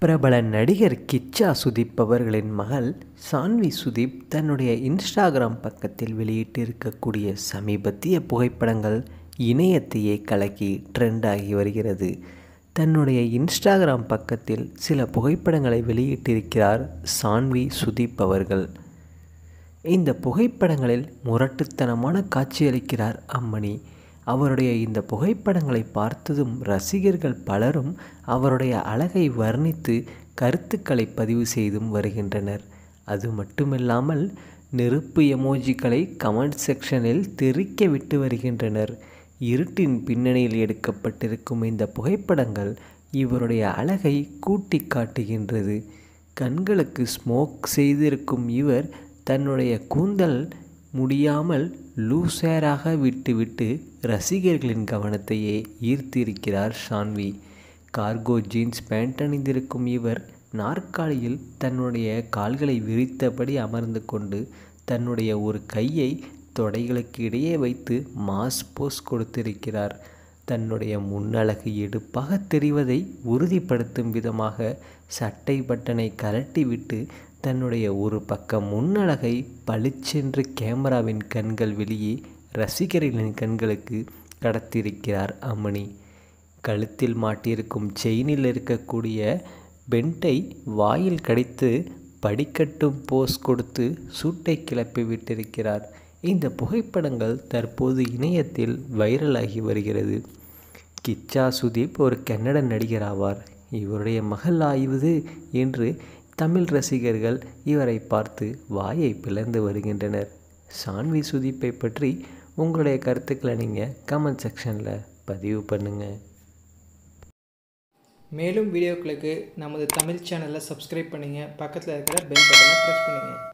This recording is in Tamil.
பிரபல நடிகர் கிச்சா சுதீப் அவர்களின் மகள் சான்வி சுதீப் தன்னுடைய இன்ஸ்டாகிராம் பக்கத்தில் வெளியிட்டிருக்கக்கூடிய சமீபத்திய புகைப்படங்கள் இணையத்தையே கலக்கி ட்ரெண்ட் ஆகி வருகிறது. தன்னுடைய இன்ஸ்டாகிராம் பக்கத்தில் சில புகைப்படங்களை வெளியிட்டிருக்கிறார் சான்வி சுதீப் அவர்கள். இந்த புகைப்படங்களில் முரட்டுத்தனமான காட்சியளிக்கிறார் அம்மணி. அவருடைய இந்த புகைப்படங்களை பார்த்ததும் ரசிகர்கள் பலரும் அவருடைய அழகை வர்ணித்து கருத்துக்களை பதிவு செய்தும் வருகின்றனர். அது மட்டுமில்லாமல் நெருப்பு எமோஜிகளை கமெண்ட் செக்ஷனில் தெறிக்க விட்டு வருகின்றனர். இருட்டின் பின்னணியில் எடுக்கப்பட்டிருக்கும் இந்த புகைப்படங்கள் இவருடைய அழகை கூட்டி காட்டுகின்றது. கண்களுக்கு ஸ்மோக் செய்திருக்கும் இவர் தன்னுடைய கூந்தல் முடியாமல் லூசேராக விட்டுவிட்டு ரசிகர்களின் கவனத்தையே ஈர்த்திருக்கிறார் சான்வி. கார்கோ ஜீன்ஸ் பேண்ட் அணிந்திருக்கும் இவர் நாற்காலியில் தன்னுடைய கால்களை விரித்தபடி அமர்ந்து கொண்டு தன்னுடைய ஒரு கையை தொடைகளுக்கு இடையே வைத்து மாஸ் போஸ் கொடுத்திருக்கிறார். தன்னுடைய முன்னழகு எடுப்பாக தெரிவதை உறுதிப்படுத்தும் விதமாக சட்டை பட்டனை கழட்டிவிட்டு தன்னுடைய ஒரு பக்க முன்னழகை பளிச்சென்று கேமராவின் கண்கள் வெளியே ரசிகர்களின் கண்களுக்கு கடத்தியிருக்கிறார் அம்மணி. கழுத்தில் மாட்டியிருக்கும் செயினில் இருக்கக்கூடிய பெண்டை வாயில் கடித்து படிக்கட்டும் போஸ் கொடுத்து சூட்டை கிளப்பி விட்டிருக்கிறார். இந்த புகைப்படங்கள் தற்போது இணையத்தில் வைரலாகி வருகிறது. கிச்சா சுதீப் ஒரு கன்னட நடிகர் ஆவார். இவருடைய மகள் ஆய்வது என்று தமிழ் ரசிகர்கள் இவரை பார்த்து வாயை பிளந்து வருகின்றனர். சான்வி சுதீப்பை பற்றி உங்களுடைய கருத்துக்களை நீங்கள் கமெண்ட் செக்ஷனில் பதிவு பண்ணுங்கள். மேலும் வீடியோக்களுக்கு நமது தமிழ் சேனலை சப்ஸ்கிரைப் பண்ணுங்கள். பக்கத்தில் இருக்கிற பெல் பட்டனை ப்ரெஸ் பண்ணுங்கள்.